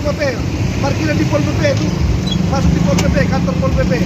PP, parkiran di Pol PP itu, masuk di Pol PP, kantor Pol PP.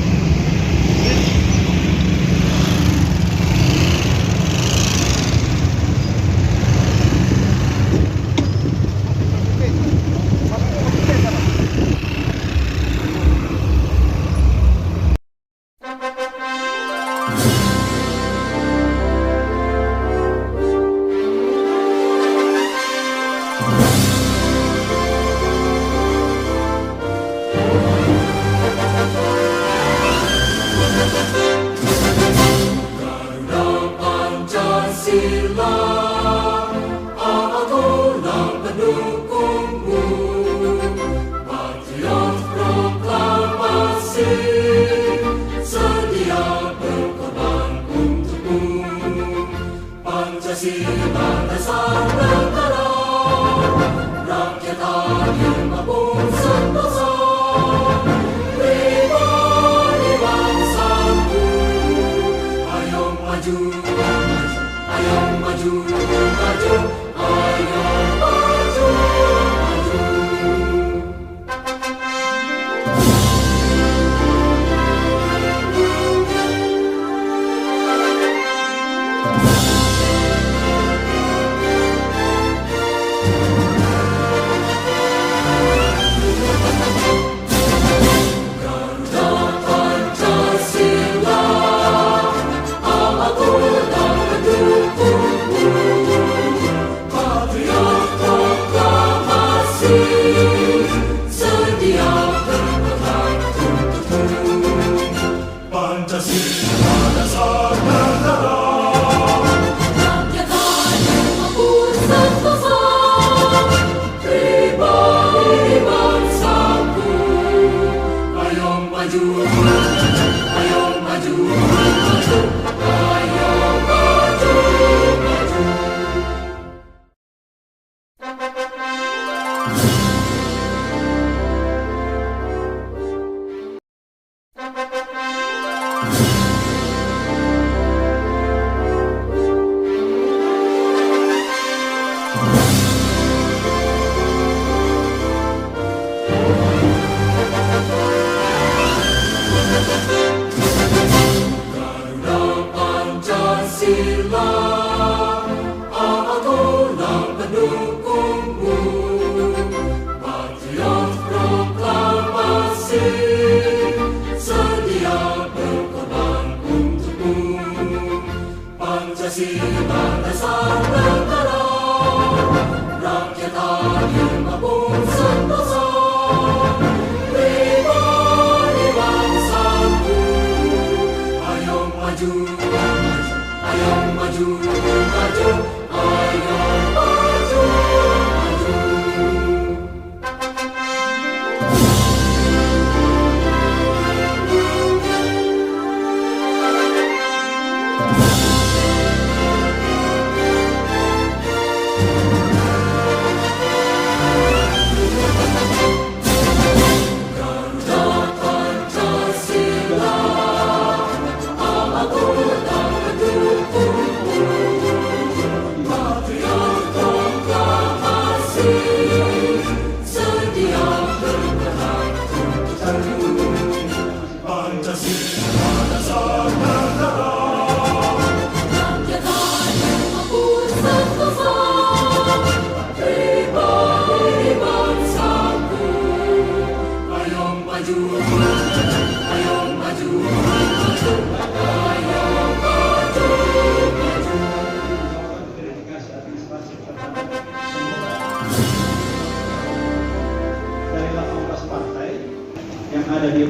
Ada di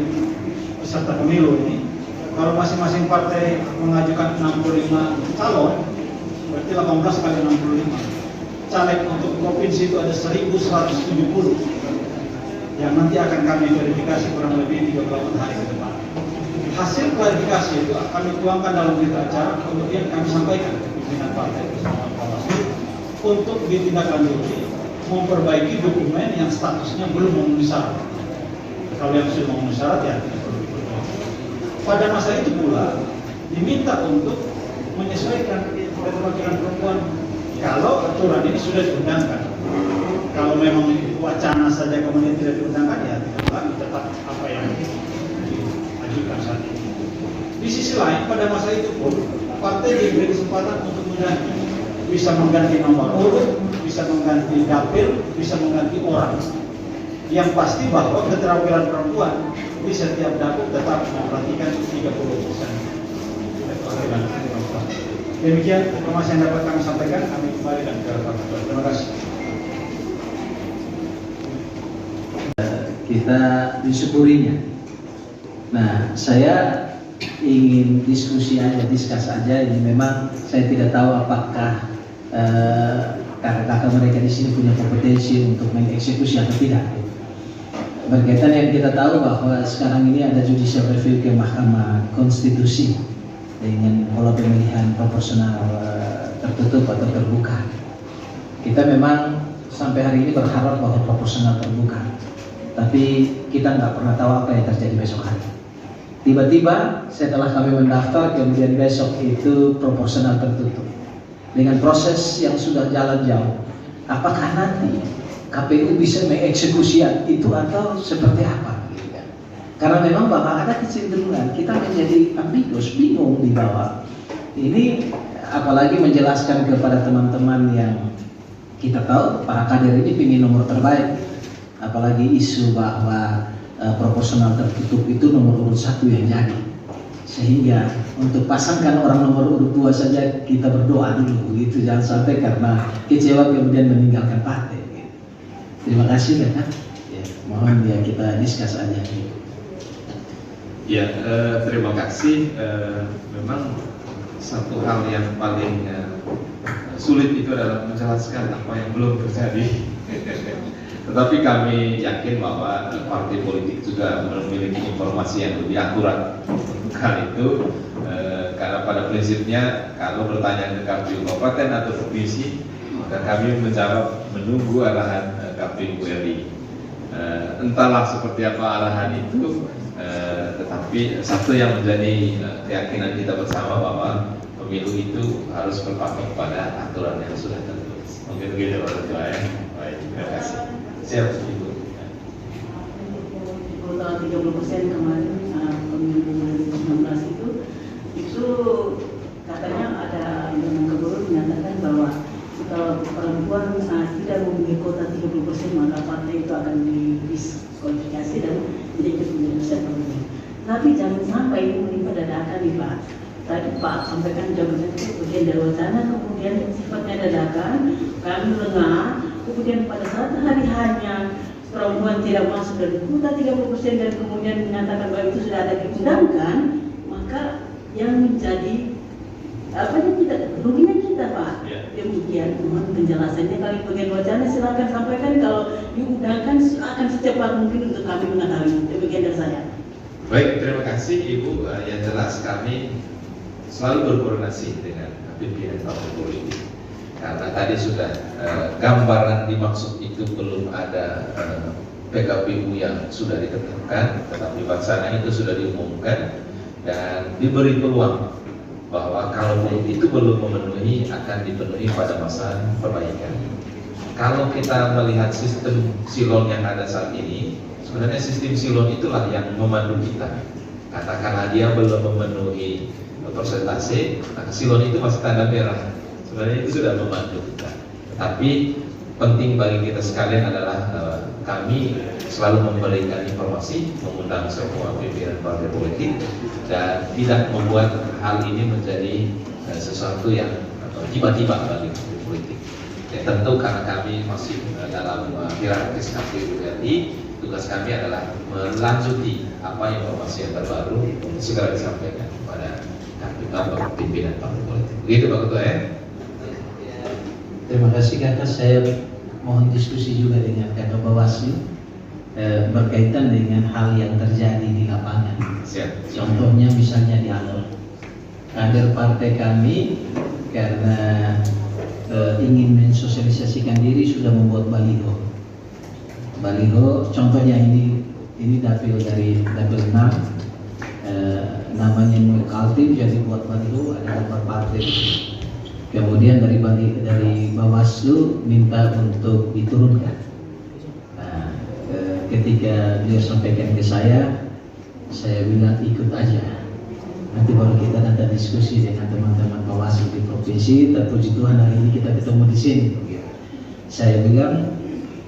peserta pemilu ini, kalau masing-masing partai mengajukan 65 calon, berarti 18 kali 65. Caleg untuk provinsi itu ada 1170 yang nanti akan kami verifikasi kurang lebih 38 hari ke depan. Hasil klarifikasi itu kami tuangkan dalam berita acara, kemudian kami sampaikan ke pimpinan partai bersama Bawaslu untuk ditindaklanjuti, memperbaiki dokumen yang statusnya belum memenuhi syarat. Kalau yang sudah memenuhi syarat ya tidak perlu diperbaiki. Pada masa itu pula diminta untuk menyesuaikan keterwakilan perempuan kalau aturan ini sudah diundangkan. Kalau memang wacana saja kemudian tidak diundangkan, ya tidak lagi tetap apa yang diajukan saat ini. Di sisi lain, pada masa itu pun partai diberi kesempatan untuk bisa mengganti nomor urut, bisa mengganti dapil, bisa mengganti orang. Yang pasti bahwa keterampilan perempuan di setiap dapil tetap memperhatikan 30%. Demikian informasi yang dapat kami sampaikan. Kami kembali dan ke Pak Ketua. Terima kasih. Kita disyukurinya. Nah, saya ingin diskusi aja, diskus aja. Ini memang saya tidak tahu apakah kakak-kakak mereka di sini punya kompetensi untuk mengeksekusi atau tidak. Berkaitan yang kita tahu bahwa sekarang ini ada judicial review ke Mahkamah Konstitusi dengan pola pemilihan proporsional tertutup atau terbuka. Kita memang sampai hari ini berharap bahwa proporsional terbuka, tapi kita nggak pernah tahu apa yang terjadi besok hari. Tiba-tiba setelah kami mendaftar, kemudian besok itu proporsional tertutup dengan proses yang sudah jalan jauh. Apakah nanti KPU bisa mengeksekusi itu atau seperti apa? Karena memang bahwa ada kecenderungan kita menjadi ambigus, bingung di bawah. Ini apalagi menjelaskan kepada teman-teman yang kita tahu para kader ini ingin nomor terbaik. Apalagi isu bahwa proporsional tertutup itu nomor urut 1 yang jadi. Sehingga untuk pasangkan orang nomor urut 2 saja kita berdoa dulu begitu, jangan sampai karena kecewa kemudian meninggalkan partai. Gitu. Terima kasih ya kan. Ya, mohon ya kita diskus aja. Ya, terima kasih. Memang satu hal yang paling sulit itu adalah menjelaskan apa yang belum terjadi. Tetapi kami yakin bahwa partai politik juga memiliki informasi yang lebih akurat untuk hal itu. Karena pada prinsipnya kalau bertanya ke KPU kabupaten atau provinsi, maka kami menjawab menunggu arahan KPU RI. Entahlah seperti apa arahan itu. Tetapi satu yang menjadi keyakinan kita bersama bahwa pemilu itu harus berpatok pada aturan yang sudah tertulis. Mungkin begitu Pak Ketua ya. Baik, terima kasih. Siap Ibu. Kalau 30% kemarin pemilu 2019 itu katanya ada yang keburu menyatakan bahwa kalau perempuan tidak memiliki kuota 30% maka partai itu akan didiskualifikasi dan tidak ikut menjadi pemilu. Tapi jangan sampai ini menimpa dadakan nih Pak. Tadi Pak sampaikan jabatan itu bagian dari wacana, kemudian sifatnya dadakan, kami lengah, kemudian pada saat hari hanya perempuan tidak masuk dari kuota 30% dan kemudian menyatakan bahwa itu sudah ada diundangkan, maka yang menjadi kita ruginya kita Pak. Demikian mohon penjelasannya. Kali bagian wacana silakan sampaikan, kalau diundangkan akan secepat mungkin untuk kami mengetahui. Demikian dari saya. Baik, terima kasih Ibu. Yang jelas kami selalu berkoordinasi dengan pimpinan partai politik. Karena tadi sudah gambaran dimaksud itu belum ada PKPU yang sudah ditetapkan, tetapi wacana itu sudah diumumkan dan diberi peluang bahwa kalau itu belum memenuhi akan dipenuhi pada masa perbaikan. Kalau kita melihat sistem silon yang ada saat ini, sebenarnya sistem silon itulah yang memandu kita. Katakanlah dia belum memenuhi persentase, maka silon itu masih tanda merah. Sebenarnya itu sudah memandu kita. Tapi penting bagi kita sekalian adalah kami selalu memberikan informasi, mengundang semua pimpinan partai politik dan tidak membuat hal ini menjadi sesuatu yang tiba-tiba bagi partai politik. Ya, tentu karena kami masih dalam hierarkis KPU RI, tugas kami adalah melanjuti apa informasi yang terbaru untuk segera disampaikan kepada KPU pimpinan partai politik. Begitu Pak Ketua ya. Terima kasih kakak. Saya mohon diskusi juga dengan kakak Bawaslu berkaitan dengan hal yang terjadi di lapangan. Siap. Contohnya misalnya di Alor, kader partai kami karena ingin mensosialisasikan diri sudah membuat baliho. Baliho, contohnya ini dapil dari dapil 6, namanya Nur Kaltim, jadi buat baliho ada 4 partai. Kemudian dari Bawaslu minta untuk diturunkan. Nah, ketika beliau sampaikan ke saya bilang ikut aja. Nanti baru kita nanti diskusi dengan teman-teman Bawaslu di provinsi. Terpuji Tuhan hari ini kita ketemu di sini. Saya bilang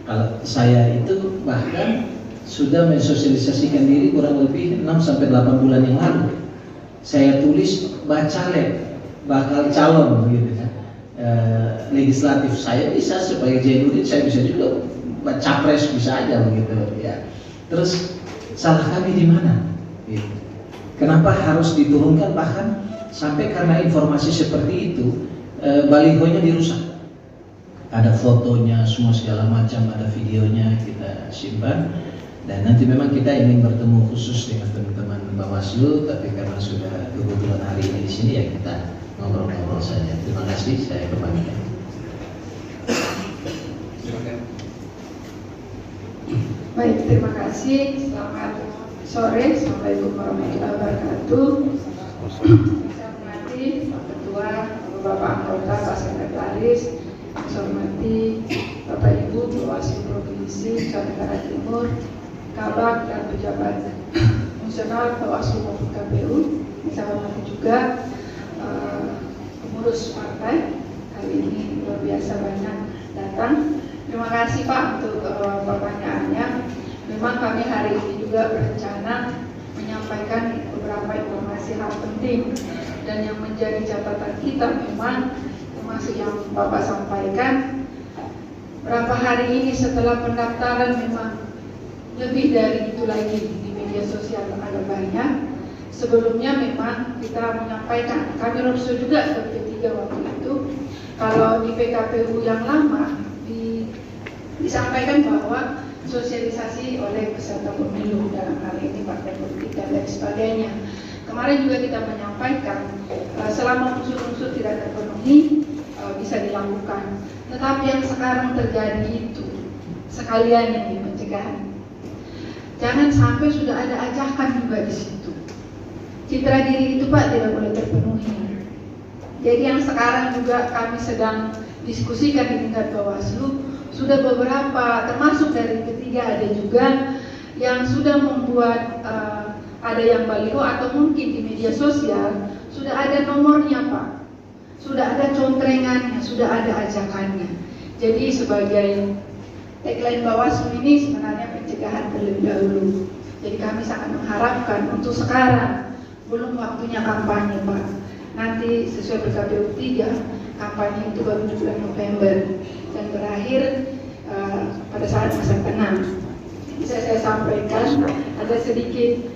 kalau saya itu bahkan sudah mensosialisasikan diri kurang lebih 6-8 bulan yang lalu. Saya tulis bakal calon gitu kan. Legislatif saya bisa sebagai Jainuddin, saya bisa juga capres bisa aja begitu ya. Terus salah kami di mana? Gitu. Kenapa harus diturunkan, bahkan sampai karena informasi seperti itu balihonya dirusak. Ada fotonya semua segala macam, ada videonya kita simpan. Dan nanti memang kita ingin bertemu khusus dengan teman-teman Bawaslu, tapi karena sudah kebetulan hari ini di sini ya kita ngobrol-ngobrol saja. Terima kasih, saya kembalikan. Baik, terima kasih. Selamat sore. Assalamualaikum warahmatullahi wabarakatuh. Saya hormati Pak Ketua, Bapak Anggota, Pak Sekretaris, saya hormati Bapak Ibu Bawaslu Provinsi Nusa Tenggara Timur, Kabak dan pejabat fungsional Bawaslu maupun KPU. Saya hormati juga pengurus partai. Kali ini luar biasa banyak datang. Terima kasih Pak untuk pertanyaannya. Memang kami hari ini juga berencana menyampaikan beberapa informasi hal penting, dan yang menjadi catatan kita memang termasuk yang Bapak sampaikan, berapa hari ini setelah pendaftaran memang lebih dari itu lagi di media sosial ada banyak. Sebelumnya memang kita menyampaikan, kami roadshow juga ke P3 waktu itu, kalau di PKPU yang lama disampaikan bahwa sosialisasi oleh peserta pemilu, dalam hal ini partai politik dan lain sebagainya. Kemarin juga kita menyampaikan selama unsur-unsur tidak terpenuhi bisa dilakukan. Tetapi yang sekarang terjadi itu sekalian ini pencegahan. Jangan sampai sudah ada ajakan juga di situ. Citra diri itu Pak tidak boleh terpenuhi. Jadi yang sekarang juga kami sedang diskusikan di tingkat Bawaslu, sudah beberapa termasuk dari ketiga ada juga yang sudah membuat ada yang baliho atau mungkin di media sosial sudah ada nomornya Pak, sudah ada contrengannya, sudah ada ajakannya. Jadi sebagai tagline Bawaslu ini sebenarnya pencegahan terlebih dahulu. Jadi kami sangat mengharapkan untuk sekarang belum waktunya kampanye Pak. Nanti sesuai PKPU 3 kampanye itu baru di bulan November dan berakhir pada saat masa tenang. Bisa saya sampaikan, ada sedikit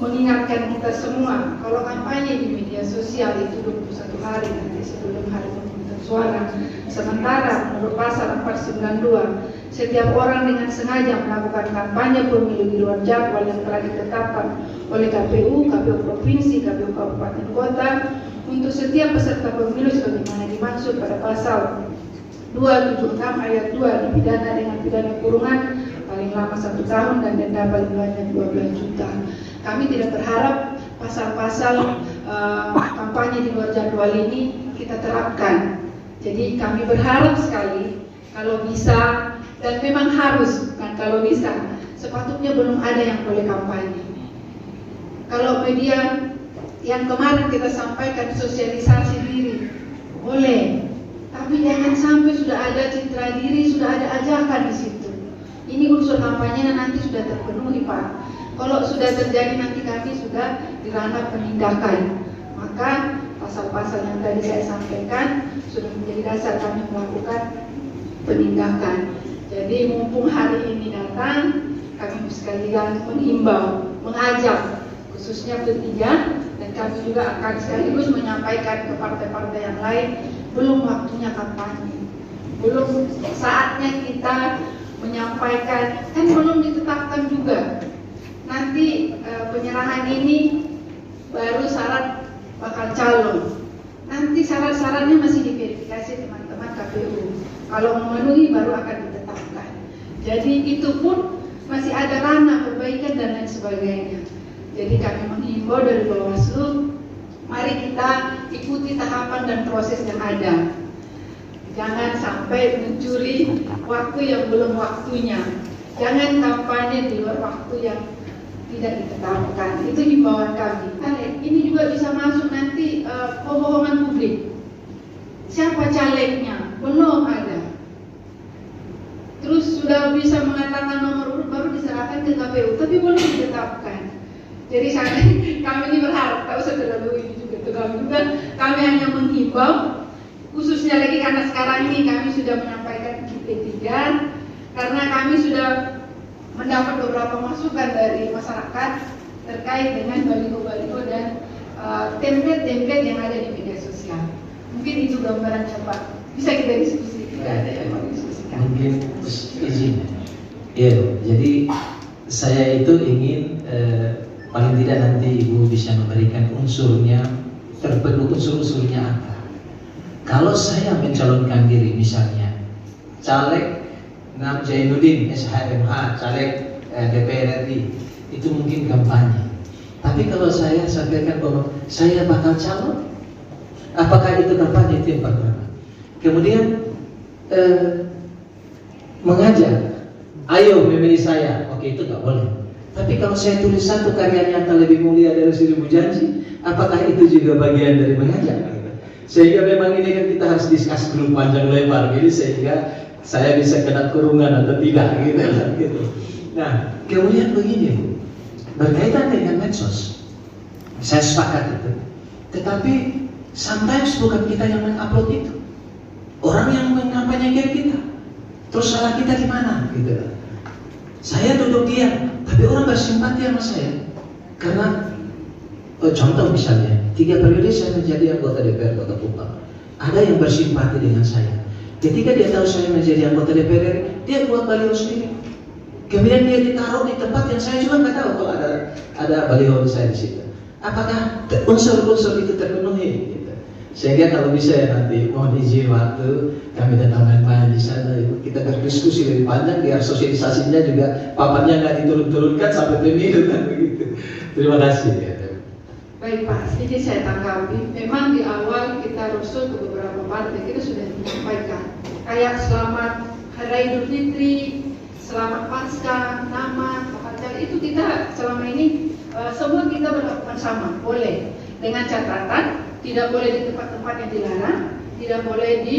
mengingatkan kita semua, kalau kampanye di media sosial itu 21 hari nanti sebelum hari pemungutan suara. Sementara menurut pasal 492, setiap orang dengan sengaja melakukan kampanye pemilu di luar jadwal yang telah ditetapkan oleh KPU, KPU Provinsi, KPU Kabupaten Kota untuk setiap peserta pemilu sebagaimana dimaksud pada pasal 276 ayat 2 dipidana dengan pidana kurungan paling lama 1 tahun dan denda paling banyak 12 juta. Kami tidak berharap pasal-pasal kampanye di luar jadwal ini kita terapkan. Jadi kami berharap sekali kalau bisa, dan memang harus, bukan kalau bisa, sepatutnya belum ada yang boleh kampanye. Kalau media yang kemarin kita sampaikan sosialisasi diri, boleh. Tapi jangan sampai sudah ada citra diri, sudah ada ajakan di situ. Ini unsur kampanye nanti sudah terpenuhi Pak. Kalau sudah terjadi nanti kami sudah di ranah penindakan. Maka pasal-pasal yang tadi saya sampaikan sudah menjadi dasar kami melakukan penindakan. Jadi mumpung hari ini datang, kami sekalian menghimbau, mengajak khususnya P3, dan kami juga akan sekaligus menyampaikan ke partai-partai yang lain, belum waktunya kampanye, belum saatnya kita menyampaikan, kan belum ditetapkan juga. Nanti penyerahan ini baru syarat bakal calon. Nanti syarat-syaratnya masih diverifikasi teman-teman KPU. Kalau memenuhi baru akan ditetapkan. Jadi itu pun masih ada ranah perbaikan dan lain sebagainya. Jadi kami menghimbau dari Bawaslu, mari kita ikuti tahapan dan proses yang ada. Jangan sampai mencuri waktu yang belum waktunya. Jangan kampanye di luar waktu yang tidak ditetapkan. Itu himbauan kami. Ini juga bisa masuk nanti pembohongan publik. Siapa calegnya? Belum ada. Terus sudah bisa mengatakan nomor urut baru diserahkan ke KPU, tapi belum ditetapkan. Jadi kami ini berharap, tak usah terlalu ini juga. Kami hanya menghimbau, khususnya lagi karena sekarang ini kami sudah menyampaikan di P3, karena kami sudah mendapat beberapa masukan dari masyarakat terkait dengan baliho-baliho dan template-template yang ada di media sosial. Mungkin itu gambaran cepat. Bisa kita diskusi, tidak ada yang mau diskusikan. Mungkin izin. Ya, jadi saya itu ingin paling tidak nanti Ibu bisa memberikan unsurnya, terpenuh unsur-unsurnya apa. Kalau saya mencalonkan diri misalnya caleg Nam Zainuddin SHMH, caleg DPR RI, itu mungkin kampanye. Tapi kalau saya sampaikan bahwa saya bakal calon, apakah itu kampanye? Itu yang pertama. Kemudian mengajak, ayo memilih saya, oke, itu nggak boleh. Tapi kalau saya tulis satu karya nyata lebih mulia dari 1000 janji, apakah itu juga bagian dari mengajak? Sehingga memang ini kan kita harus diskus dulu panjang lebar, jadi sehingga saya bisa kena kurungan atau tidak gitu. Nah, kemudian begini Bu, berkaitan dengan medsos, saya sepakat itu. Tetapi sometimes bukan kita yang mengupload itu, orang yang mengampanyekan kita. Terus salah kita di mana? Gitu. Saya duduk diam, tapi orang bersimpati sama saya. Karena contoh misalnya, 3 periode saya menjadi anggota DPR Kota Kupang. Ada yang bersimpati dengan saya. Ketika dia tahu saya menjadi anggota DPR, dia buat baliho sendiri. Kemudian dia ditaruh di tempat yang saya juga nggak tahu kalau ada baliho saya di situ. Apakah unsur-unsur itu terpenuhi? Gitu. Sehingga kalau bisa ya nanti mohon izin waktu kami dan teman-teman di sana kita berdiskusi lebih panjang biar sosialisasinya juga papannya nggak diturun-turunkan sampai pemilu kan begitu. Terima kasih. Ya. Baik Pak, sedikit saya tanggapi. Memang di awal kita rusuh ke beberapa partai, kita sudah menyampaikan kayak selamat Hari Raya Idul Fitri, selamat Paskah, nama, Natal, itu kita selama ini semua kita berlakukan sama, boleh dengan catatan tidak boleh di tempat-tempat yang dilarang, tidak boleh di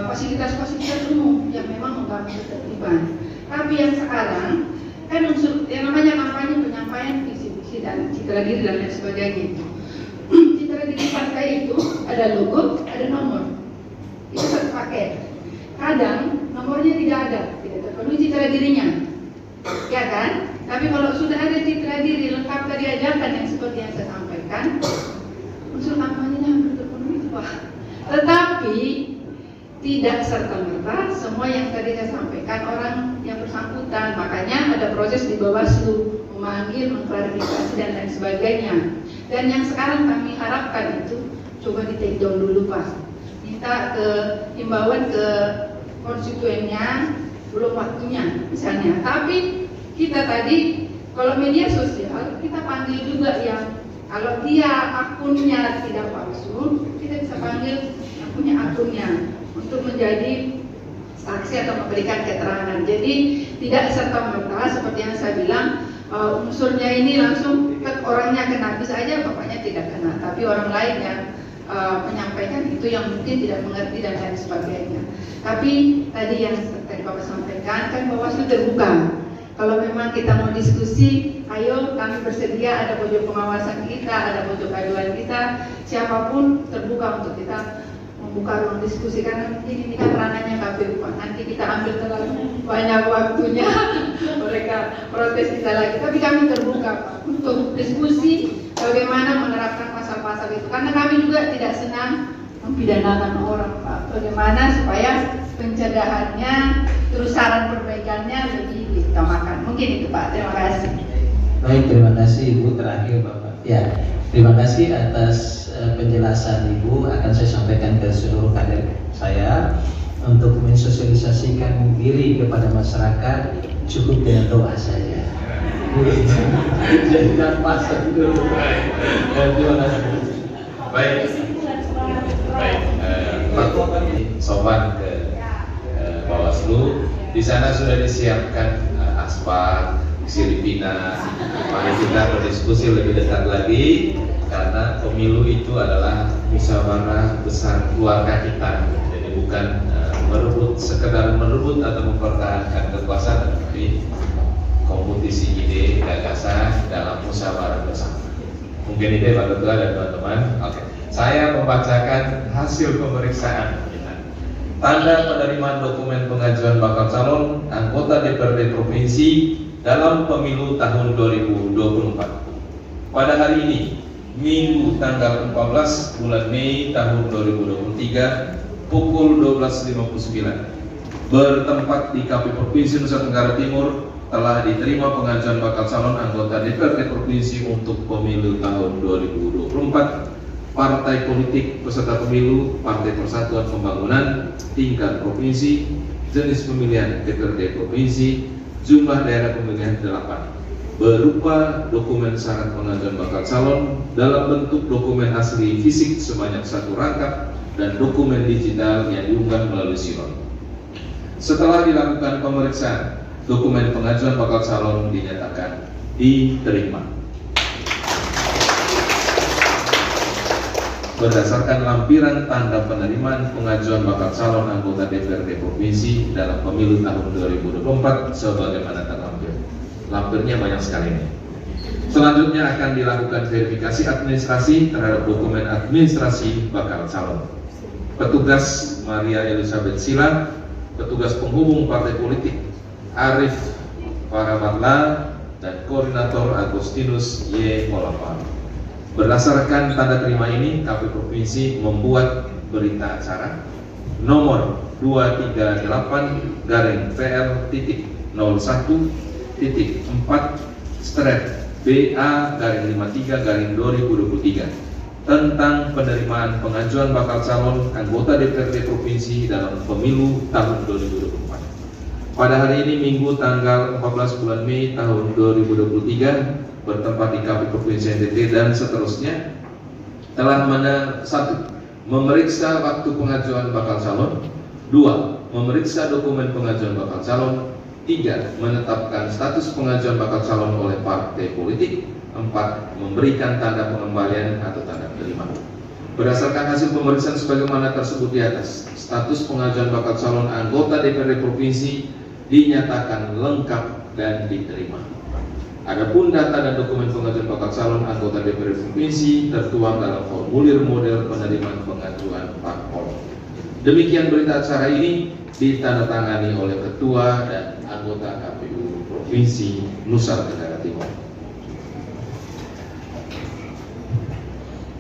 fasilitas-fasilitas umum yang memang mengganggu ketertiban. Tapi yang sekarang kan unsur yang namanya kampanye penyampaian visi misi dan citra diri dan lain sebagainya. Citra diri partai itu ada logo, ada nomor. Itu satu paket. Kadang nomornya tidak ada, tidak terpenuhi citra dirinya, ya kan? Tapi kalau sudah ada citra diri lengkap dari ajakan yang seperti yang saya sampaikan, unsur kampanyenya hampir terpenuhi Pak. Tetapi tidak serta-merta semua yang tadi saya sampaikan orang yang bersangkutan, makanya ada proses di Bawaslu memanggil, mengklarifikasi dan lain sebagainya. Dan yang sekarang kami harapkan itu coba di take down dulu Pak. Minta ke himbauan ke konstituennya, belum waktunya misalnya. Tapi kita tadi kalau media sosial kita panggil juga yang kalau dia akunnya tidak palsu, kita bisa panggil yang punya akunnya untuk menjadi saksi atau memberikan keterangan. Jadi tidak serta-merta seperti yang saya bilang unsurnya ini langsung orangnya kena, bisa aja bapaknya tidak kena, tapi orang lain yang menyampaikan itu yang mungkin tidak mengerti dan lain sebagainya. Tapi tadi yang tadi Bapak sampaikan kan Bawaslu terbuka. Kalau memang kita mau diskusi, ayo kami bersedia, ada pojok pengawasan kita, ada pojok aduan kita, siapapun terbuka untuk kita membuka ruang diskusi karena ini kan ranahnya KPU Pak. Nanti kita ambil terlalu banyak waktunya, mereka protes kita lagi. Tapi kami terbuka Pak untuk diskusi bagaimana menerapkan pasal-pasal itu. Karena kami juga tidak senang mempidanakan orang Pak. Bagaimana supaya pencegahannya, terus saran perbaikannya lebih diutamakan. Mungkin itu Pak. Terima kasih. Baik, terima kasih Ibu. Terakhir Bapak. Ya, terima kasih atas penjelasan Ibu. Akan saya sampaikan ke seluruh kader saya untuk mensosialisasikan diri kepada masyarakat cukup dengan doa saja. Jangan pasang dulu. Terima kasih. Baik. tempat sowan ke Bawaslu. Di sana sudah disiapkan aspal, siripina. Mari kita berdiskusi lebih dekat lagi, karena pemilu itu adalah musyawarah besar keluarga kita. Jadi bukan sekedar merebut atau mempertahankan kekuasaan, tapi kompetisi ide gagasan dalam musyawarah bersama. Mungkin ide Pak Ketua dan teman-teman. Oke, saya membacakan hasil pemeriksaan. Tanda penerimaan dokumen pengajuan bakal calon anggota DPRD Provinsi dalam pemilu tahun 2024. Pada hari ini, Minggu tanggal 14 bulan Mei tahun 2023 pukul 12.59, bertempat di KPU Provinsi Nusa Tenggara Timur, telah diterima pengajuan bakal calon anggota DPRD Provinsi untuk pemilu tahun 2024. Partai politik peserta pemilu Partai Persatuan Pembangunan tingkat provinsi, jenis pemilihan DPRD provinsi, jumlah daerah pemilihan 8, berupa dokumen syarat pengajuan bakal calon dalam bentuk dokumen asli fisik sebanyak 1 rangkap dan dokumen digital yang diunggah melalui silon. Setelah dilakukan pemeriksaan, dokumen pengajuan bakal calon dinyatakan diterima. Berdasarkan lampiran tanda penerimaan pengajuan bakal calon anggota DPRD Provinsi dalam pemilu tahun 2024 sebagaimana terlampir. Lampirnya banyak sekali nih. Selanjutnya akan dilakukan verifikasi administrasi terhadap dokumen administrasi bakal calon. Petugas Maria Elizabeth Sila, petugas penghubung partai politik Arif Paramatla, dan koordinator Agustinus Y. Polapal. Berdasarkan tanda terima ini, KPU Provinsi membuat berita acara nomor 238-4/BA-53-2023 tentang penerimaan pengajuan bakal calon anggota DPRD Provinsi dalam pemilu tahun 2024. Pada hari ini Minggu tanggal 14 bulan Mei tahun 2023, bertempat di KPU Provinsi NTT, dan seterusnya, telah 1. Memeriksa waktu pengajuan bakal calon. 2. Memeriksa dokumen pengajuan bakal calon. 3. Menetapkan status pengajuan bakal calon oleh partai politik. 4. Memberikan tanda pengembalian atau tanda terima. Berdasarkan hasil pemeriksaan sebagaimana tersebut di atas, status pengajuan bakal calon anggota DPRD Provinsi dinyatakan lengkap dan diterima. Adapun data dan dokumen pengajuan bakal calon anggota DPRD Provinsi tertuang dalam formulir model penerimaan pengajuan parpol. Demikian berita acara ini ditandatangani oleh Ketua dan anggota KPU Provinsi Nusa Tenggara Timur.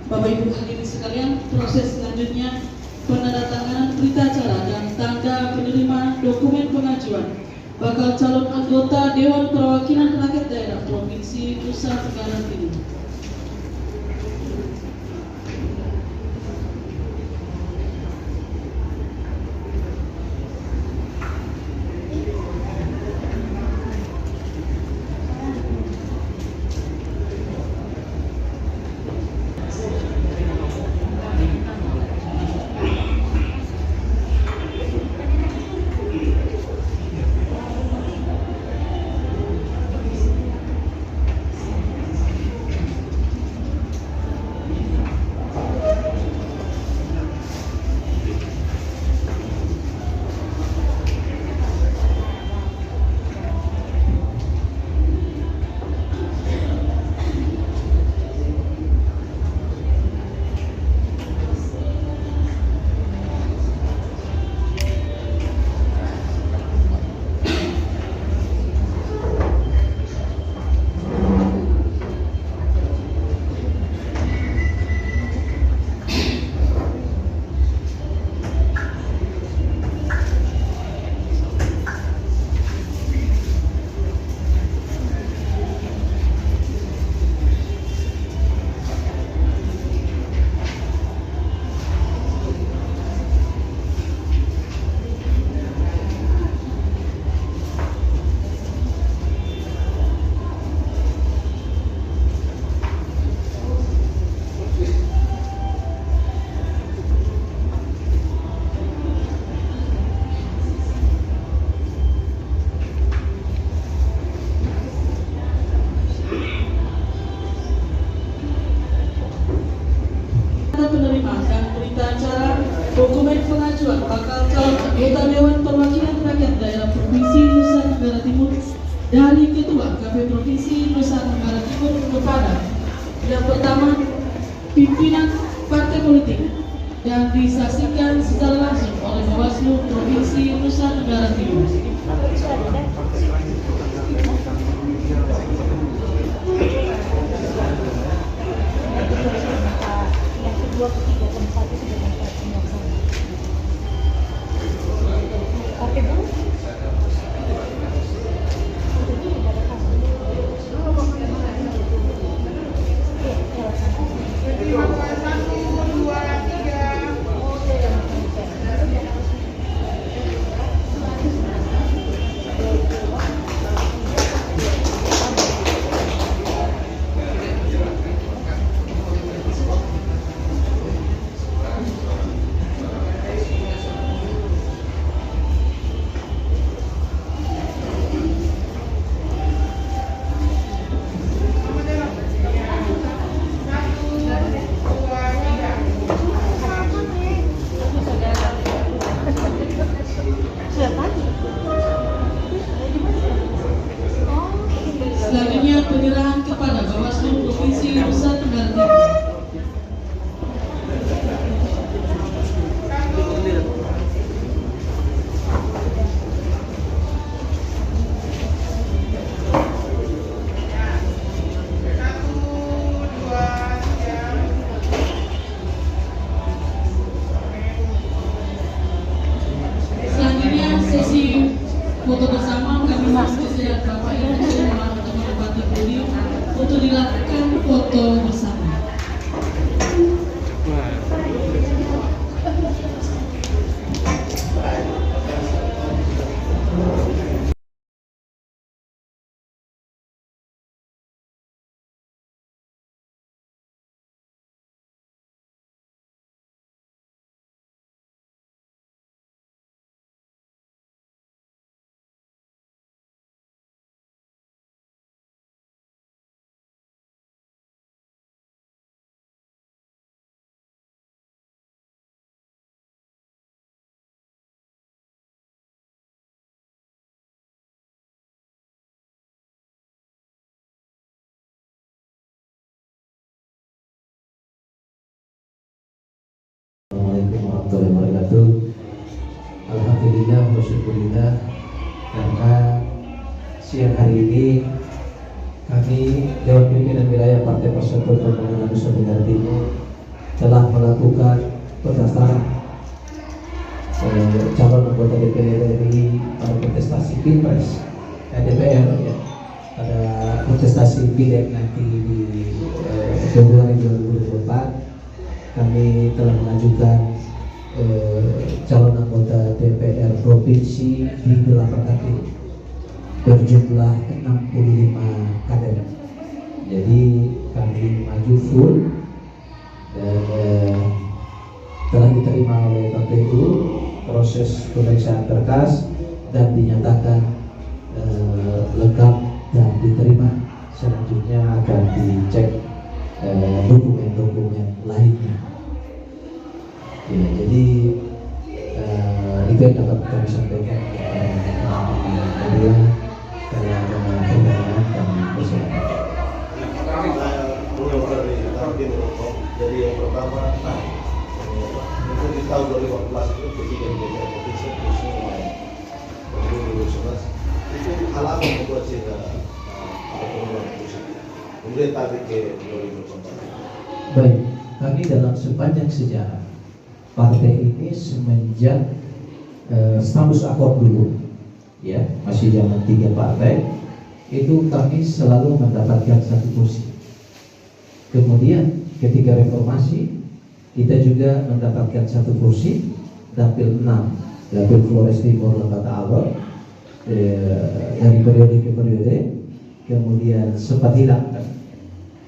Bapak Ibu hadirin sekalian, proses selanjutnya penandatanganan berita acara dan tanda penerimaan dokumen pengajuan bakal calon anggota Dewan Perwakilan Rakyat Daerah Provinsi Nusa Tenggara Timur. dari Ketua KPU Provinsi Nusa Tenggara Timur kepada yang pertama pimpinan partai politik dan disaksikan secara langsung oleh Bawaslu Provinsi Nusa Tenggara Timur. Selanjutnya penyerahan kepada Bawaslu Provinsi Nusa Tenggara Timur. Selanjutnya sesi foto bersama kami mempersilakan Bapak Ibu teman-teman Bupati Budi untuk dilakukan foto bersama. Assalamualaikum warahmatullahi wabarakatuh. Alhamdulillah wasyukurillah, karena siang hari ini kami Dewan Pimpinan Wilayah Partai Persatuan Pembangunan Nusa Tenggara Timur telah melakukan pendaftaran calon anggota DPR RI pada kontestasi Pilpres DPR ya, pada kontestasi Pileg nanti di Februari 2024. Kami telah mengajukan calon anggota DPR Provinsi di 8 dapil berjumlah 65 kader. Jadi kami maju full dan telah diterima oleh KPU proses pemeriksaan berkas dan dinyatakan lengkap dan diterima. Selanjutnya akan dicek dokumen-dokumen lainnya. Ya, jadi itu yang dapat kami sampaikan kepada media. Kalau ada pertanyaan kami persilakan. Jadi yang pertama, mungkin di tahun 2014 itu ketika DPR Provinsi khususnya 2011 itu hal apa yang membuat sehingga ada penurunan pusat. Kemudian tarik ke 2024. Baik, kami dalam sepanjang sejarah partai ini semenjak status akor dulu, ya masih zaman 3 partai, itu kami selalu mendapatkan 1 kursi. Kemudian ketika reformasi kita juga mendapatkan 1 kursi, dapil 6, dapil Flores Timur Lembata Awal, dari periode ke periode. Kemudian sempat hilang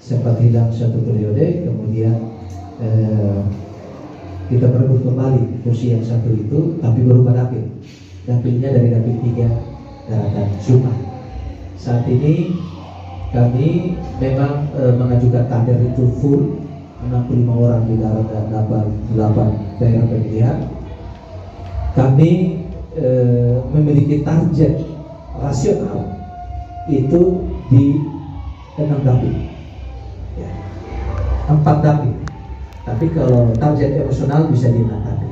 1 periode, kemudian kita berebut kembali kursi yang 1 itu, tapi berubah dapil. Dapilnya dari dapil 3 Daratan Sumpah. Saat ini kami memang mengajukan kader itu full 65 orang di dalam 8 daerah pemilihan. Kami memiliki target rasional itu di 6 dapil, ya, 4 dapil. Tapi kalau target emosional bisa di 6 dapil.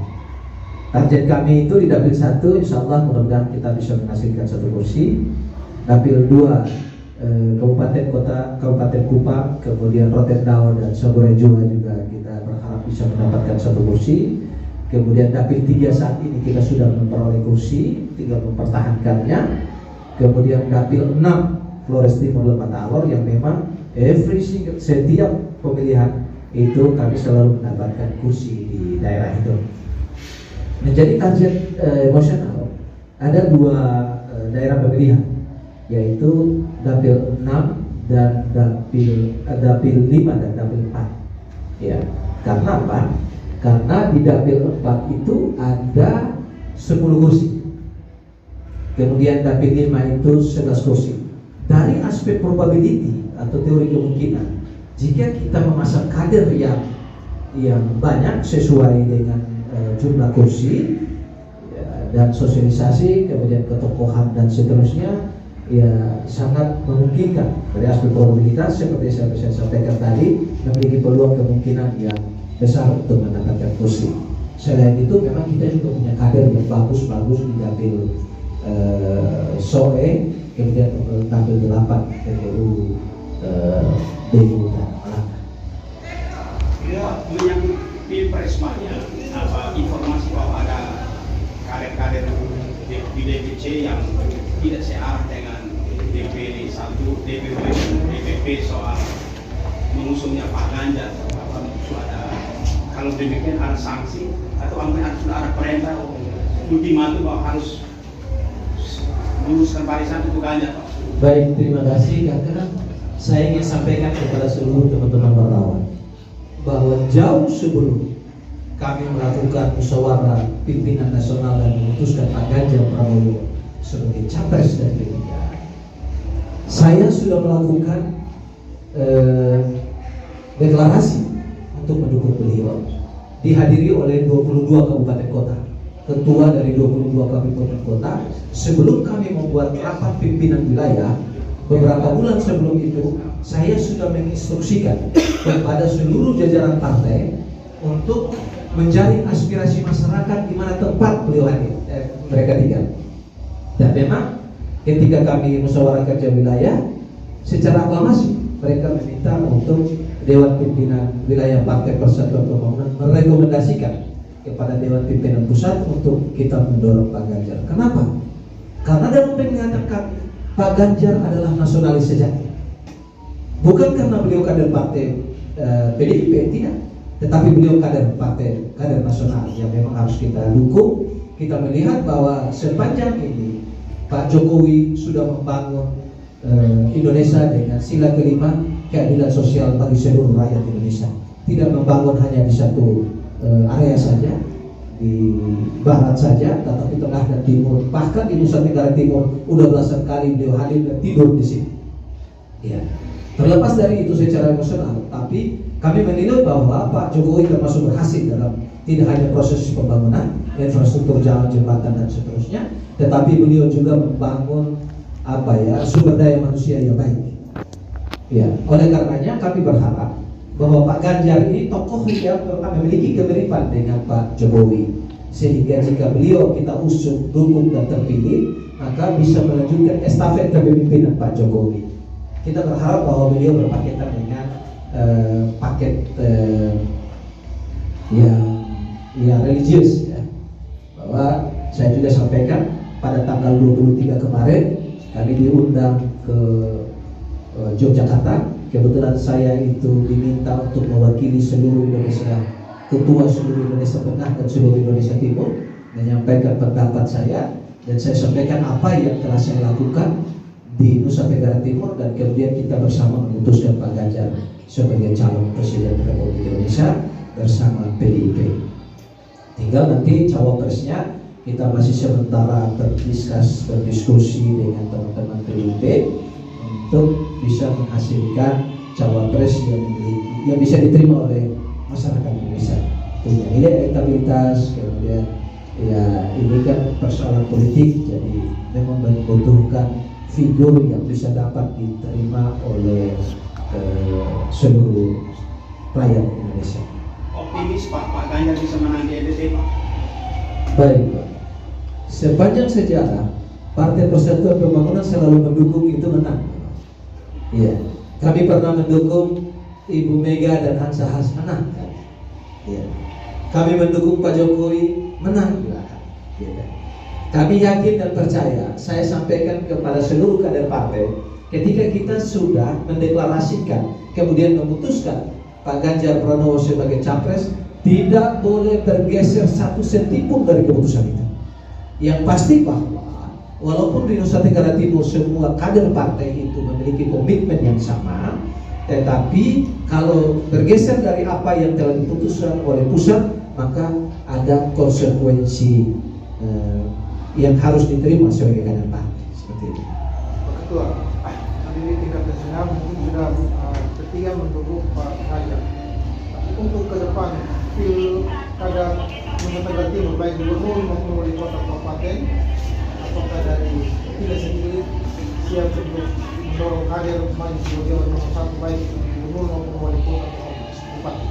Target kami itu di dapil 1, insya Allah mudah-mudahan kita bisa menghasilkan 1 kursi. Dapil 2 Kabupaten Kota, Kabupaten Kupang, kemudian Rotendao dan Saburejo juga kita berharap bisa mendapatkan 1 kursi. Kemudian dapil 3 saat ini kita sudah memperoleh kursi, tinggal mempertahankannya. Kemudian dapil 6 Flores Timur Lemata Alor yang memang setiap pemilihan itu kami selalu mendapatkan kursi di daerah itu. Menjadi target emosional ada 2 daerah pemilihan, yaitu dapil 6 dan dapil 5 dan dapil 4. Ya, karena apa? Karena di dapil 4 itu ada 10 kursi. Kemudian dapil 5 itu 11 kursi. Dari aspek probability atau teori kemungkinan, jika kita memasang kader yang banyak sesuai dengan jumlah kursi, ya, dan sosialisasi, kemudian ketokohan dan seterusnya, ya sangat memungkinkan dari aspek probabilitas seperti saya sampaikan tadi, memiliki peluang kemungkinan yang besar untuk mendapatkan kursi. Selain itu memang kita juga punya kader yang bagus-bagus di dapil Soe, kemudian dapil 8 TPU DU dan Malaka. Ya, menyangkut Pilpres banyak informasi bahwa ada kader-kader di DPC yang tidak searah dengan DPD 1, DPP soal mengusungnya Pak Ganjar. Kalau demikian ada sanksi atau sudah ada perintah ultimatum bahwa harus meneruskan barisan untuk Ganjar, Pak? Baik, terima kasih. Karena saya ingin sampaikan kepada seluruh teman-teman wartawan bahwa jauh sebelum kami melakukan musyawarah pimpinan nasional dan memutuskan Pak Ganjar Pranowo sebagai capres dari P3, saya sudah melakukan deklarasi untuk mendukung beliau, dihadiri oleh 22 kabupaten kota, ketua dari 22 kabupaten kota. Sebelum kami membuat rapat pimpinan wilayah, beberapa bulan sebelum itu saya sudah menginstruksikan kepada seluruh jajaran partai untuk mencari aspirasi masyarakat di mana tempat beliau hadir, mereka tinggal. Dan memang ketika kami musyawarah kerja wilayah, secara aklamasi mereka meminta untuk Dewan Pimpinan Wilayah Partai Persatuan Pembangunan merekomendasikan kepada Dewan Pimpinan Pusat untuk kita mendorong Pak Ganjar. Kenapa? Karena dalam penglihatan kami, Pak Ganjar adalah nasionalis sejati. Bukan karena beliau kader partai PDIP, tidak, tetapi beliau kader partai, kader nasional yang memang harus kita dukung. Kita melihat bahwa sepanjang ini Pak Jokowi sudah membangun Indonesia dengan sila kelima, keadilan sosial bagi seluruh rakyat Indonesia. Tidak membangun hanya di satu area saja, di barat saja, tetapi tengah dan timur, bahkan di Nusa Tenggara Timur udah belasan kali beliau hadir dan tidur di sini. Ya. Terlepas dari itu secara emosional, tapi kami menilai bahwa Pak Jokowi termasuk berhasil dalam tidak hanya proses pembangunan infrastruktur jalan, jembatan dan seterusnya, tetapi beliau juga membangun sumber daya manusia yang baik. Ya, oleh karenanya kami berharap bahwa Pak Ganjar ini tokoh yang memiliki kemiripan dengan Pak Jokowi, sehingga jika beliau kita usung, dukung dan terpilih, maka bisa melanjutkan estafet kepemimpinan Pak Jokowi. Kita berharap bahwa beliau berpaketan dengan paket yang religius, ya. Bahwa saya juga sampaikan pada tanggal 23 kemarin kami diundang ke Yogyakarta. Kebetulan saya itu diminta untuk mewakili seluruh Indonesia, ketua seluruh Indonesia Tengah dan seluruh Indonesia Timur, menyampaikan pendapat saya, dan saya sampaikan apa yang telah saya lakukan di Nusa Tenggara Timur, dan kemudian kita bersama memutuskan Pak Ganjar sebagai calon presiden Republik Indonesia bersama PDIP. Tinggal nanti cawapresnya kita masih sementara berdiskusi dengan teman-teman PDIP untuk bisa menghasilkan cawapres yang bisa diterima oleh masyarakat Indonesia, punya nilai elektabilitas. Kemudian ya ini kan persoalan politik, jadi memang membutuhkan figur yang bisa dapat diterima oleh seluruh rakyat Indonesia. Optimis Pak Ganjar bisa menang di NTT Pak? Baik Pak, sepanjang sejarah Partai Persatuan Pembangunan selalu mendukung itu menang. Iya, kami pernah mendukung Ibu Mega dan Hansa menang. Iya, kami mendukung Pak Jokowi menang juga. Iya. Kami yakin dan percaya, saya sampaikan kepada seluruh kader partai, ketika kita sudah mendeklarasikan, kemudian memutuskan Pak Ganjar Pranowo sebagai capres, tidak boleh bergeser satu senti pun dari keputusan itu. Yang pasti bahwa walaupun di Nusa Tenggara Timur semua kader partai itu memiliki komitmen yang sama, tetapi kalau bergeser dari apa yang telah diputuskan oleh pusat, maka ada konsekuensi yang harus diterima sebagai kader partai. Seperti itu. Pak Ketua, nanti di tingkat nasional mungkin sudah ketiga mendukung Pak Ganjar. Untuk ke depan pilkada Nusa Tenggara Timur baik gubernur maupun wali kota kabupaten, apakah dari tidak sendiri siap untuk mendorong kader maju sebagai orang nomor satu baik gubernur maupun wali kota kabupaten?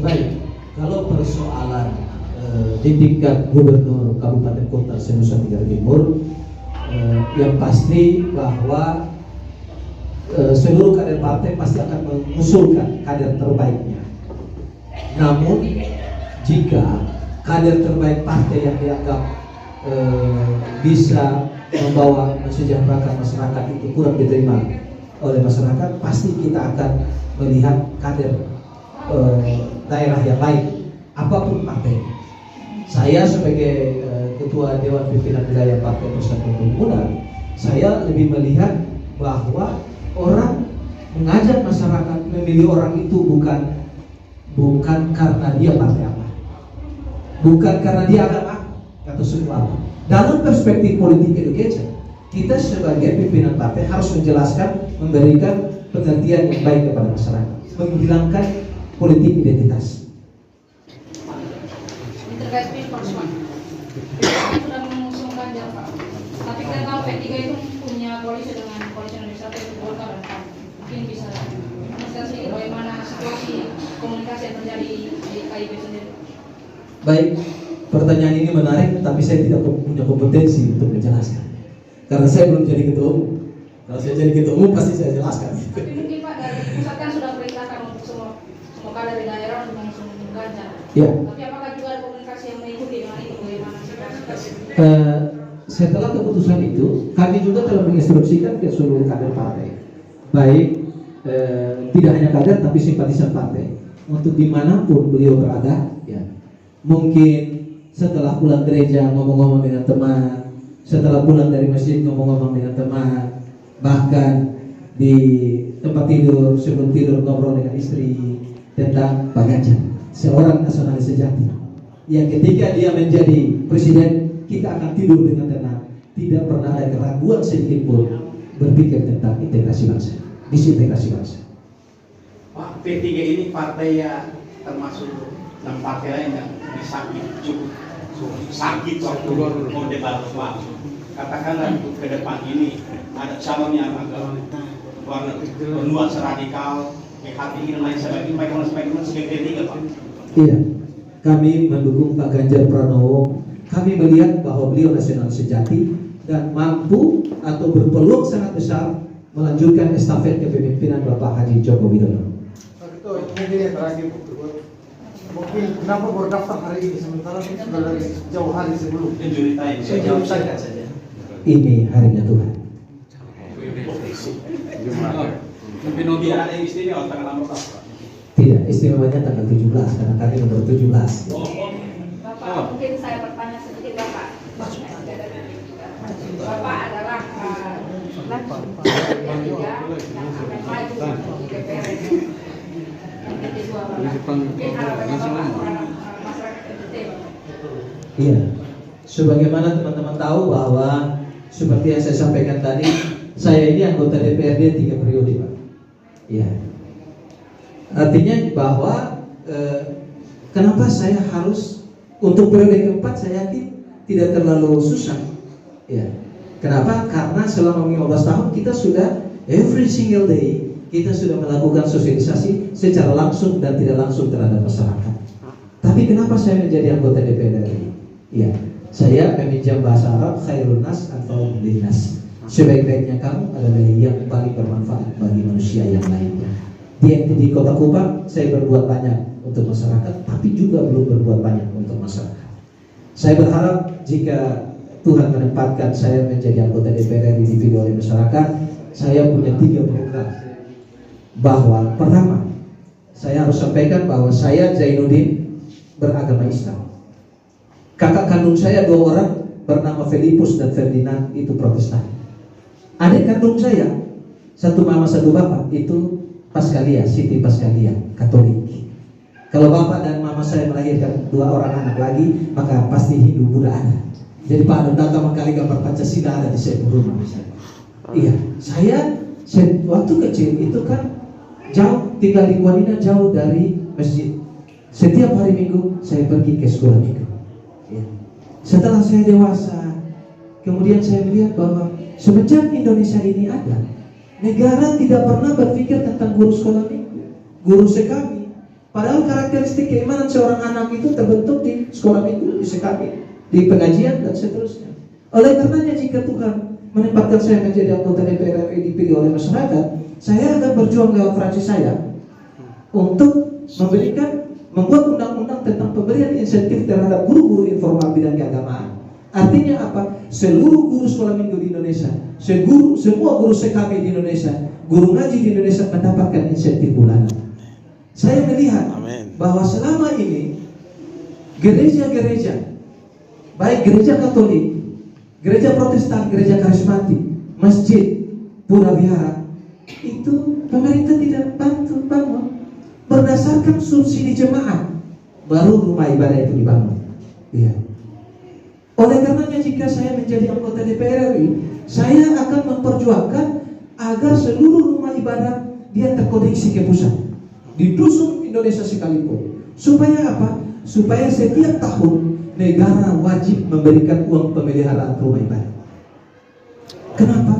Baik, kalau persoalan di tingkat gubernur kabupaten kota Nusa Tenggara Timur, yang pasti bahwa seluruh kader partai pasti akan mengusulkan kader terbaiknya. Namun jika kader terbaik partai yang dianggap bisa membawa mensejahterakan masyarakat itu kurang diterima oleh masyarakat, pasti kita akan melihat kader daerah yang lain, apapun partai. Saya sebagai Ketua Dewan Pimpinan Wilayah Partai Persatuan Pembangunan, saya lebih melihat bahwa orang mengajak masyarakat memilih orang itu bukan karena dia partai apa, bukan karena dia agama atau suku apa. Dalam perspektif politik education, kita sebagai pimpinan partai harus menjelaskan, memberikan pengertian yang baik kepada masyarakat, menghilangkan politik identitas. Terkait pilpres Pak, kita sudah mengusung Ganjar Pak, tapi kita tahu P3 itu punya koalisi dengan koalisi Indonesia Bersatu Golkar dan PAN. Mungkin bisa menjelaskan sedikit bagaimana situasi komunikasi yang terjadi di KIP sendiri. Baik, pertanyaan ini menarik, tapi saya tidak punya kompetensi untuk menjelaskan karena saya belum jadi ketua umum. Kalau saya jadi ketua umum pasti saya jelaskan. Tapi mungkin Pak dari pusat kan sudah perintahkan untuk semua kader di daerah untuk mengusung Ganjar. Ya. Tapi apakah juga ada komunikasi yang mengikuti dengan itu, bagaimana situasi? Setelah keputusan itu, kami juga telah menginstruksikan ke seluruh kader partai, baik tidak hanya kader tapi simpatisan partai, untuk dimanapun beliau berada, ya, mungkin setelah pulang gereja ngomong-ngomong dengan teman, setelah pulang dari masjid ngomong-ngomong dengan teman, bahkan di tempat tidur sebelum tidur ngobrol dengan istri tentang Pak Ganjar, seorang nasionalis sejati yang ketika dia menjadi presiden kita akan tidur dengan tenang, tidak pernah ada keraguan sedikit pun berpikir tentang integrasi bangsa, disintegrasi bangsa. Pak, P3 ini partai ya termasuk dan partai lain yang cukup sakit waktu mau debat Pak. Katakanlah untuk ke depan ini ada calon yang agak bernuansa radikal, hati ingin lain sebagainya, bagaimana sebagai P3 Pak? Iya, kami mendukung Pak Ganjar Pranowo. Kami melihat bahwa beliau nasional sejati dan mampu atau berpeluang sangat besar melanjutkan estafet kepemimpinan Bapak Haji Joko Widodo. Pak Ketua, mungkin yang terakhir, mungkin kenapa baru daftar hari ini sementara sudah dari jauh hari sebelum? Jauh saja. Ini harinya Tuhan. Mungkin tidak ada yang istimewa tanggal 16. Tidak, istimewanya tanggal 17 karena kami nomor 17. Bapak, mungkin saya bertanya sedikit Bapak. Bapak adalah yang akan maju di DPR ini. Yang kedua, mungkin harapannya Bapak terhadap masyarakat NTT. Iya, sebagaimana teman-teman tahu bahwa seperti yang saya sampaikan tadi, saya ini anggota DPRD 3 periode, Pak. Iya. Artinya bahwa kenapa saya harus untuk periode keempat saya yakin tidak terlalu susah, ya. Kenapa? Karena selama 15 tahun kita sudah every single day kita sudah melakukan sosialisasi secara langsung dan tidak langsung terhadap masyarakat. Tapi kenapa saya menjadi anggota DPR RI? Ya, saya meminjam bahasa Arab, khairun nas atau linnas. Sebaik-baiknya kamu adalah yang paling bermanfaat bagi manusia yang lainnya. Di Kota Kupang saya berbuat banyak untuk masyarakat, tapi juga belum berbuat banyak untuk masyarakat. Saya berharap jika Tuhan menempatkan saya menjadi anggota DPR RI dipilih oleh masyarakat, saya punya 3 program. Bahwa pertama, saya harus sampaikan bahwa saya Zainuddin beragama Islam. Kakak kandung saya 2 orang bernama Filipus dan Ferdinand itu Protestan. Adik kandung saya, satu mama satu bapak, itu Paskalia, Siti Paskalia, Katolik. Kalau bapak dan mama saya melahirkan 2 orang anak lagi, maka pasti Hindu Buddha ada. Jadi Pak Dondaka mengkali gambar Pancasila ada di saya rumah misalnya. Iya, saya waktu kecil itu kan jauh, tinggal di Kuanina jauh dari masjid. Setiap hari Minggu saya pergi ke sekolah minggu. Ya. Setelah saya dewasa, kemudian saya melihat bahwa semenjak Indonesia ini ada, negara tidak pernah berpikir tentang guru sekolah minggu, guru sekami. Padahal karakteristik keimanan seorang anak itu terbentuk di sekolah minggu, di sekami, di pengajian dan seterusnya. Oleh karenanya jika Tuhan menempatkan saya menjadi anggota DPR RI dipilih oleh masyarakat, saya akan berjuang lewat fraksi saya untuk membuat undang-undang tentang pemberian insentif terhadap guru-guru informal bidang keagamaan. Artinya apa? Seluruh guru sekolah minggu di Indonesia, semua guru sekami di Indonesia, guru ngaji di Indonesia mendapatkan insentif bulanan. Saya melihat bahwa selama ini gereja-gereja, baik gereja Katolik, gereja Protestan, gereja karismatik, masjid, pura wihara, itu pemerintah tidak bantu bangun berdasarkan subsidi jemaah, baru rumah ibadah itu dibangun. Iya. Oleh karenanya jika saya menjadi anggota DPR RI, saya akan memperjuangkan agar seluruh rumah ibadah dia terkoneksi ke pusat di dusun Indonesia sekalipun. Supaya apa? Supaya setiap tahun negara wajib memberikan uang pemeliharaan rumah ibadah. Kenapa?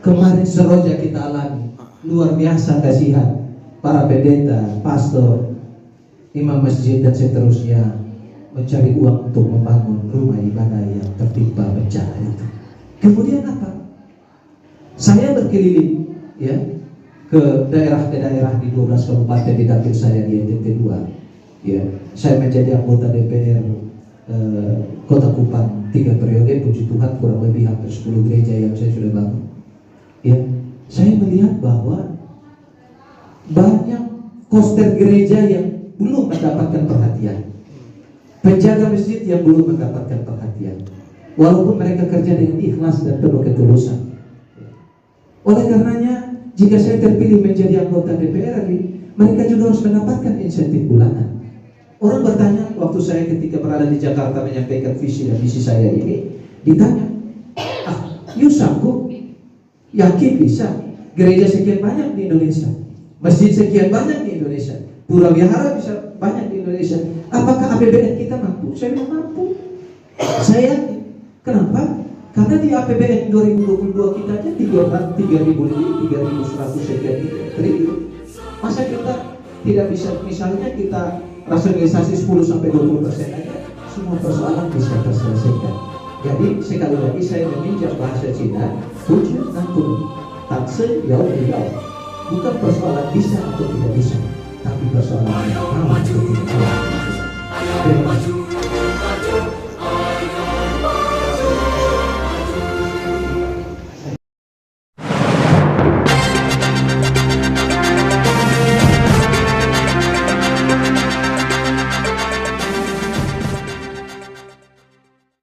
Kemarin seroja kita alami, luar biasa kasihan para pendeta, pastor, imam masjid dan seterusnya mencari uang untuk membangun rumah ibadah yang tertimpa bencana itu. Kemudian apa? Saya berkeliling ya ke daerah di 12 kabupaten di dapil saya di NTT 2. Ya, saya menjadi anggota DPR Kota Kupang 3 periode, puji Tuhan kurang lebih hampir 10 gereja yang saya sudah bangun. Ya, saya melihat bahwa banyak koster gereja yang belum mendapatkan perhatian, penjaga masjid yang belum mendapatkan perhatian, walaupun mereka kerja dengan ikhlas dan penuh ketulusan. Oleh karenanya, jika saya terpilih menjadi anggota DPR RI, mereka juga harus mendapatkan insentif bulanan. Orang bertanya waktu saya ketika berada di Jakarta menyampaikan visi dan misi saya ini, ditanya, you sanggup? Yakin bisa? Gereja sekian banyak di Indonesia, masjid sekian banyak di Indonesia, pura wihara bisa banyak di Indonesia. Apakah APBN kita mampu? Saya bilang mampu. Saya yakin. Kenapa? Karena di APBN 2022 kita aja 3.000 lebih, 3.100 sekian triliun. Masa kita tidak bisa, misalnya kita rasionalisasi 10-20% aja, semua persoalan bisa terselesaikan. Jadi sekali lagi saya meminjam bahasa Cina, tujuh dan turun, takse jauh jauh. Bukan persoalan bisa atau tidak bisa, tapi persoalan mau atau tidak mau. Terima kasih.